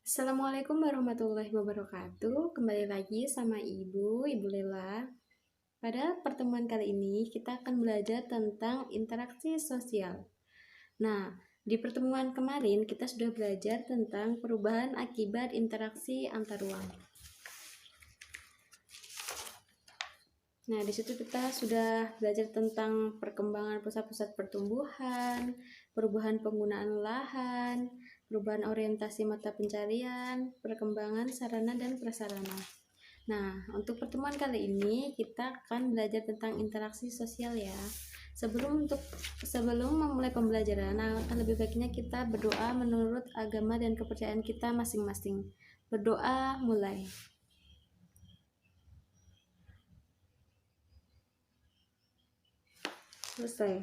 Assalamualaikum warahmatullahi wabarakatuh. Kembali lagi sama Ibu Lela. Pada pertemuan kali ini kita akan belajar tentang interaksi sosial. Nah, di pertemuan kemarin kita sudah belajar tentang perubahan akibat interaksi antar ruang. Nah, di situ kita sudah belajar tentang perkembangan pusat-pusat pertumbuhan, perubahan penggunaan lahan, perubahan orientasi mata pencarian, perkembangan sarana dan prasarana. Nah, untuk pertemuan kali ini kita akan belajar tentang interaksi sosial ya. Sebelum memulai pembelajaran, akan lebih baiknya kita berdoa menurut agama dan kepercayaan kita masing-masing. Berdoa mulai. Selesai.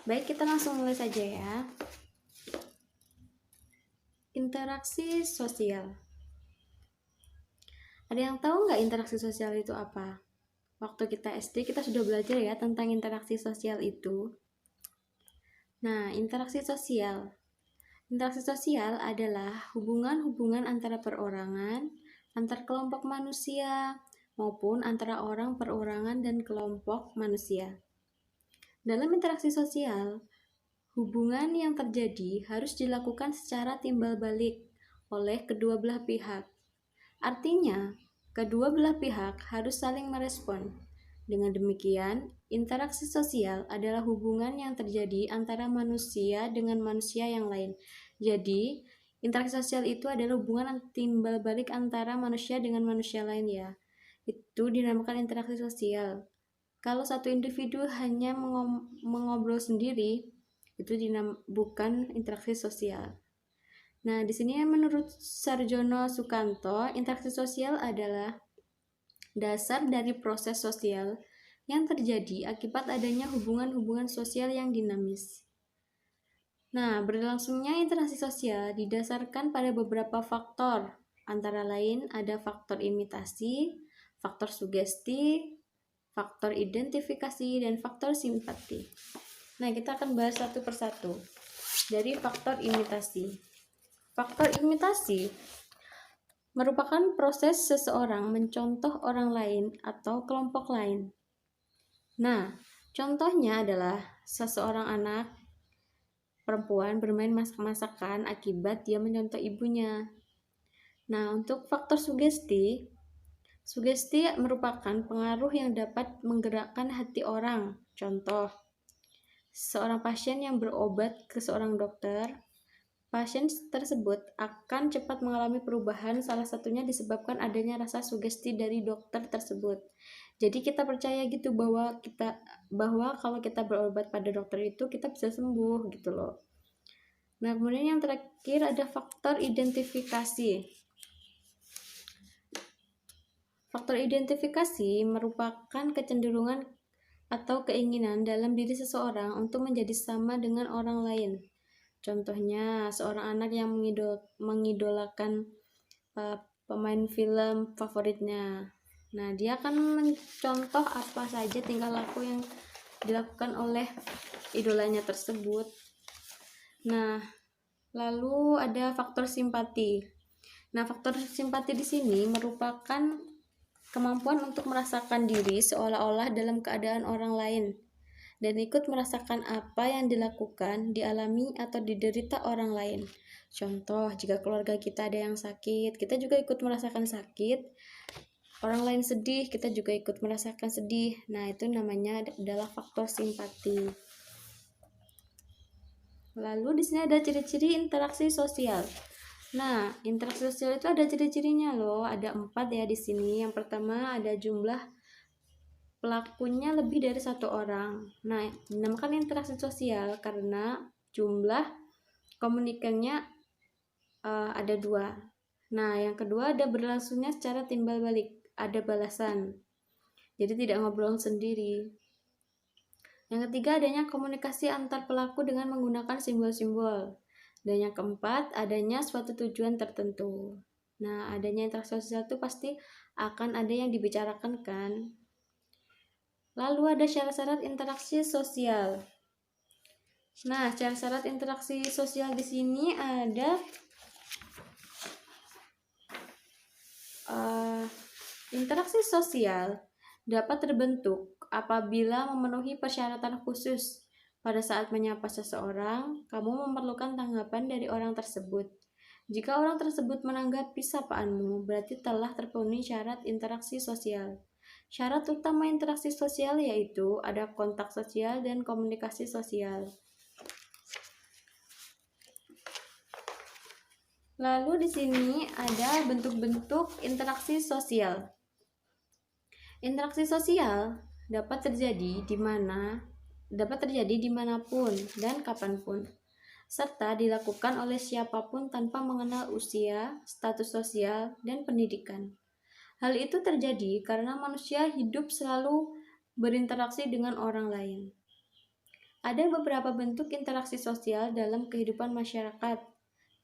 Baik, kita langsung mulai saja ya. Interaksi sosial. Ada yang tahu nggak interaksi sosial itu apa? Waktu kita SD kita sudah belajar ya tentang interaksi sosial itu. Nah, interaksi sosial. Interaksi sosial adalah hubungan-hubungan antara perorangan, antar kelompok manusia, maupun antara orang perorangan dan kelompok manusia. Dalam interaksi sosial, hubungan yang terjadi harus dilakukan secara timbal balik oleh kedua belah pihak. Artinya, kedua belah pihak harus saling merespon. Dengan demikian, interaksi sosial adalah hubungan yang terjadi antara manusia dengan manusia yang lain. Jadi, interaksi sosial itu adalah hubungan timbal balik antara manusia dengan manusia lain ya. Itu dinamakan interaksi sosial. Kalau satu individu hanya mengobrol sendiri, itu bukan interaksi sosial. Nah, di sini menurut Sarjono Sukanto, interaksi sosial adalah dasar dari proses sosial yang terjadi akibat adanya hubungan-hubungan sosial yang dinamis. Nah, berlangsungnya interaksi sosial didasarkan pada beberapa faktor, antara lain ada faktor imitasi, faktor sugesti, faktor identifikasi, dan faktor simpati. Nah, kita akan bahas satu persatu. Dari faktor imitasi. Faktor imitasi merupakan proses seseorang mencontoh orang lain atau kelompok lain. Nah, contohnya adalah seseorang anak perempuan bermain masak-masakan akibat dia mencontoh ibunya. Nah, untuk faktor sugesti merupakan pengaruh yang dapat menggerakkan hati orang. Contoh, seorang pasien yang berobat ke seorang dokter, pasien tersebut akan cepat mengalami perubahan, salah satunya disebabkan adanya rasa sugesti dari dokter tersebut. Jadi kita percaya gitu bahwa kalau kita berobat pada dokter itu kita bisa sembuh gitu loh. Nah, kemudian yang terakhir ada faktor identifikasi. Faktor identifikasi merupakan kecenderungan atau keinginan dalam diri seseorang untuk menjadi sama dengan orang lain. Contohnya, seorang anak yang mengidolakan pemain film favoritnya. Nah, dia akan mencontoh apa saja tingkah laku yang dilakukan oleh idolanya tersebut. Nah, lalu ada faktor simpati. Nah, faktor simpati di sini merupakan kemampuan untuk merasakan diri seolah-olah dalam keadaan orang lain dan ikut merasakan apa yang dilakukan, dialami, atau diderita orang lain. Contoh, jika keluarga kita ada yang sakit, kita juga ikut merasakan sakit. Orang lain sedih, kita juga ikut merasakan sedih. Nah, itu namanya adalah faktor simpati. Lalu di sini ada ciri-ciri interaksi sosial. Nah, interaksi sosial itu ada ciri-cirinya loh, ada 4 ya di sini. Yang pertama ada jumlah pelakunya lebih dari 1 orang. Nah, dinamakan interaksi sosial karena jumlah komunikannya ada 2. Nah, yang kedua ada berlangsungnya secara timbal balik, ada balasan. Jadi tidak ngobrol sendiri. Yang ketiga adanya komunikasi antar pelaku dengan menggunakan simbol-simbol. Dan yang keempat, adanya suatu tujuan tertentu. Nah, adanya interaksi sosial itu pasti akan ada yang dibicarakan kan. Lalu ada syarat-syarat interaksi sosial. Nah, syarat-syarat interaksi sosial di sini ada Interaksi sosial dapat terbentuk apabila memenuhi persyaratan khusus. Pada saat menyapa seseorang, kamu memerlukan tanggapan dari orang tersebut. Jika orang tersebut menanggapi sapaanmu, berarti telah terpenuhi syarat interaksi sosial. Syarat utama interaksi sosial yaitu ada kontak sosial dan komunikasi sosial. Lalu di sini ada bentuk-bentuk interaksi sosial. Interaksi sosial dapat terjadi dimanapun dan kapanpun, serta dilakukan oleh siapapun tanpa mengenal usia, status sosial, dan pendidikan. Hal itu terjadi karena manusia hidup selalu berinteraksi dengan orang lain. Ada beberapa bentuk interaksi sosial dalam kehidupan masyarakat,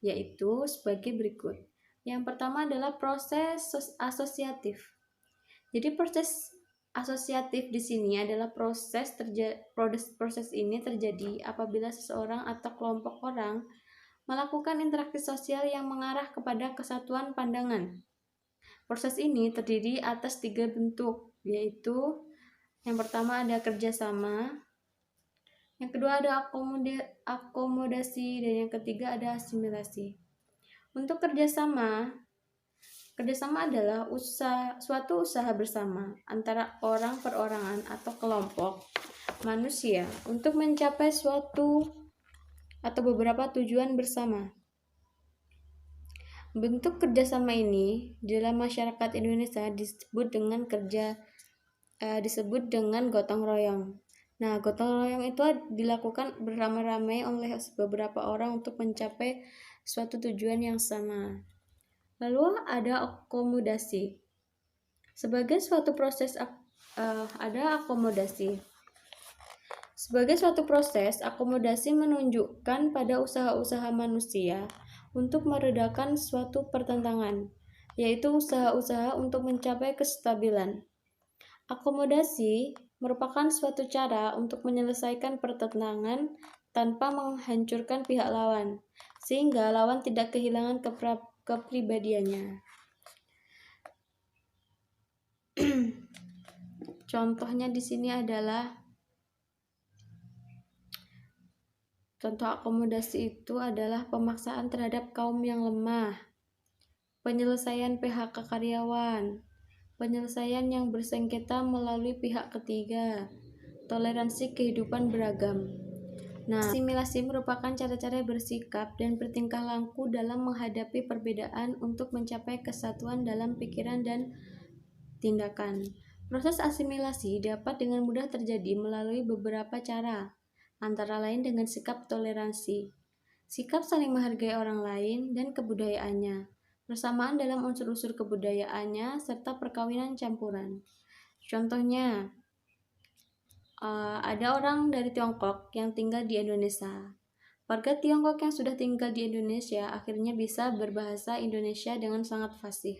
yaitu sebagai berikut. Yang pertama adalah proses asosiatif. Jadi proses asosiatif di sini adalah proses ini terjadi apabila seseorang atau kelompok orang melakukan interaksi sosial yang mengarah kepada kesatuan pandangan. Proses ini terdiri atas 3 bentuk, yaitu yang pertama ada kerjasama, yang kedua ada akomodasi, dan yang ketiga ada asimilasi. Untuk kerjasama adalah suatu usaha bersama antara orang perorangan atau kelompok manusia untuk mencapai suatu atau beberapa tujuan bersama. Bentuk kerjasama ini dalam masyarakat Indonesia disebut dengan gotong royong. Nah, gotong royong itu dilakukan beramai-ramai oleh beberapa orang untuk mencapai suatu tujuan yang sama. Lalu ada akomodasi. Sebagai suatu proses akomodasi menunjukkan pada usaha-usaha manusia untuk meredakan suatu pertentangan, yaitu usaha-usaha untuk mencapai kestabilan. Akomodasi merupakan suatu cara untuk menyelesaikan pertentangan tanpa menghancurkan pihak lawan, sehingga lawan tidak kehilangan kepribadiannya. Contohnya di sini adalah contoh akomodasi itu adalah pemaksaan terhadap kaum yang lemah, penyelesaian PHK karyawan, penyelesaian yang bersengketa melalui pihak ketiga, toleransi kehidupan beragam. Nah, asimilasi merupakan cara-cara bersikap dan bertingkah laku dalam menghadapi perbedaan untuk mencapai kesatuan dalam pikiran dan tindakan. Proses asimilasi dapat dengan mudah terjadi melalui beberapa cara, antara lain dengan sikap toleransi, sikap saling menghargai orang lain dan kebudayaannya, persamaan dalam unsur-unsur kebudayaannya, serta perkawinan campuran. Contohnya, ada orang dari Tiongkok yang tinggal di Indonesia. Warga Tiongkok yang sudah tinggal di Indonesia akhirnya bisa berbahasa Indonesia dengan sangat fasih.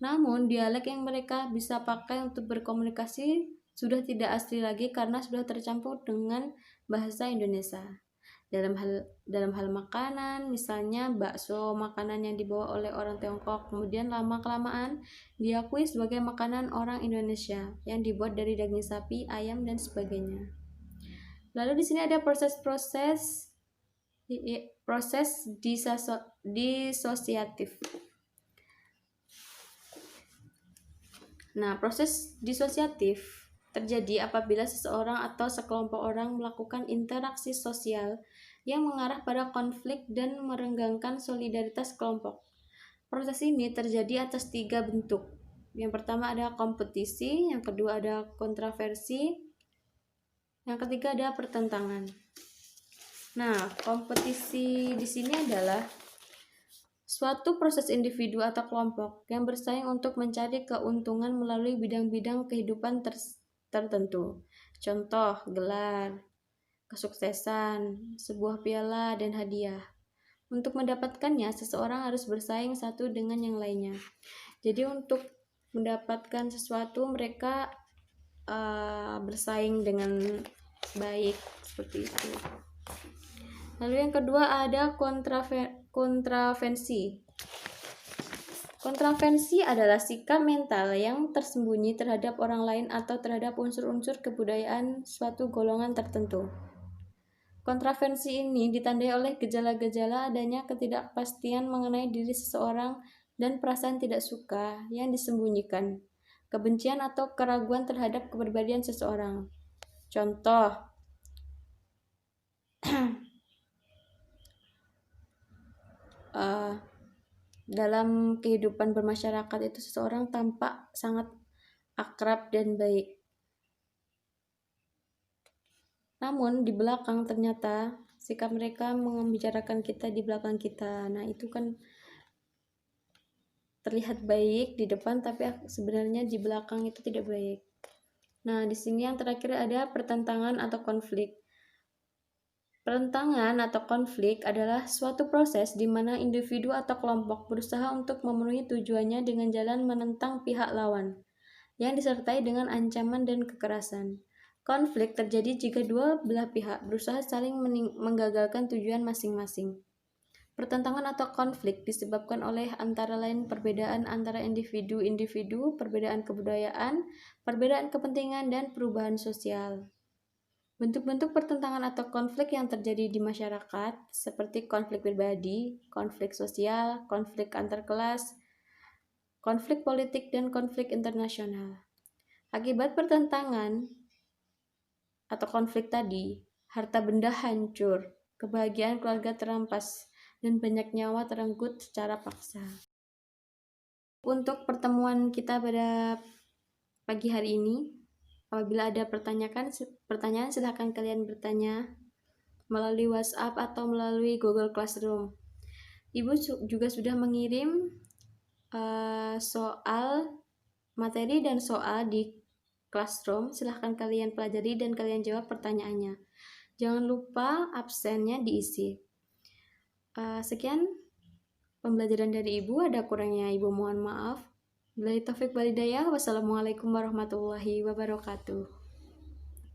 Namun, dialek yang mereka bisa pakai untuk berkomunikasi sudah tidak asli lagi karena sudah tercampur dengan bahasa Indonesia. Dalam hal makanan, misalnya bakso, makanan yang dibawa oleh orang Tiongkok, kemudian lama-kelamaan diakui sebagai makanan orang Indonesia yang dibuat dari daging sapi, ayam, dan sebagainya. Lalu di sini ada proses disosiatif. Nah, proses disosiatif terjadi apabila seseorang atau sekelompok orang melakukan interaksi sosial yang mengarah pada konflik dan merenggangkan solidaritas kelompok. Proses ini terjadi atas 3 bentuk. Yang pertama ada kompetisi, yang kedua ada kontroversi, yang ketiga ada pertentangan. Nah, kompetisi di sini adalah suatu proses individu atau kelompok yang bersaing untuk mencari keuntungan melalui bidang-bidang kehidupan tertentu. Contoh, gelar, kesuksesan, sebuah piala, dan hadiah. Untuk mendapatkannya, seseorang harus bersaing satu dengan yang lainnya. Jadi untuk mendapatkan sesuatu, mereka bersaing dengan baik, seperti itu. Lalu yang kedua ada kontravensi. Kontravensi adalah sikap mental yang tersembunyi terhadap orang lain atau terhadap unsur-unsur kebudayaan suatu golongan tertentu. Kontravensi ini ditandai oleh gejala-gejala adanya ketidakpastian mengenai diri seseorang dan perasaan tidak suka yang disembunyikan, kebencian atau keraguan terhadap kepribadian seseorang. Contoh, dalam kehidupan bermasyarakat itu seseorang tampak sangat akrab dan baik. Namun di belakang ternyata sikap mereka membicarakan kita di belakang kita. Nah, itu kan terlihat baik di depan tapi sebenarnya di belakang itu tidak baik. Nah, di sini yang terakhir ada pertentangan atau konflik. Pertentangan atau konflik adalah suatu proses di mana individu atau kelompok berusaha untuk memenuhi tujuannya dengan jalan menentang pihak lawan, yang disertai dengan ancaman dan kekerasan. Konflik terjadi jika dua belah pihak berusaha saling menggagalkan tujuan masing-masing. Pertentangan atau konflik disebabkan oleh antara lain perbedaan antara individu-individu, perbedaan kebudayaan, perbedaan kepentingan, dan perubahan sosial. Bentuk-bentuk pertentangan atau konflik yang terjadi di masyarakat seperti konflik pribadi, konflik sosial, konflik antar kelas, konflik politik, dan konflik internasional. Akibat pertentangan atau konflik tadi, harta benda hancur, kebahagiaan keluarga terampas, dan banyak nyawa terenggut secara paksa. Untuk pertemuan kita pada pagi hari ini, apabila ada pertanyaan silahkan kalian bertanya melalui WhatsApp atau melalui Google Classroom. Ibu juga sudah mengirim soal, materi dan soal di Classroom. Silahkan kalian pelajari dan kalian jawab pertanyaannya. Jangan lupa absennya diisi. Sekian pembelajaran dari Ibu. Ada kurangnya Ibu mohon maaf. Billahi taufik wal hidayah. Wassalamualaikum warahmatullahi wabarakatuh.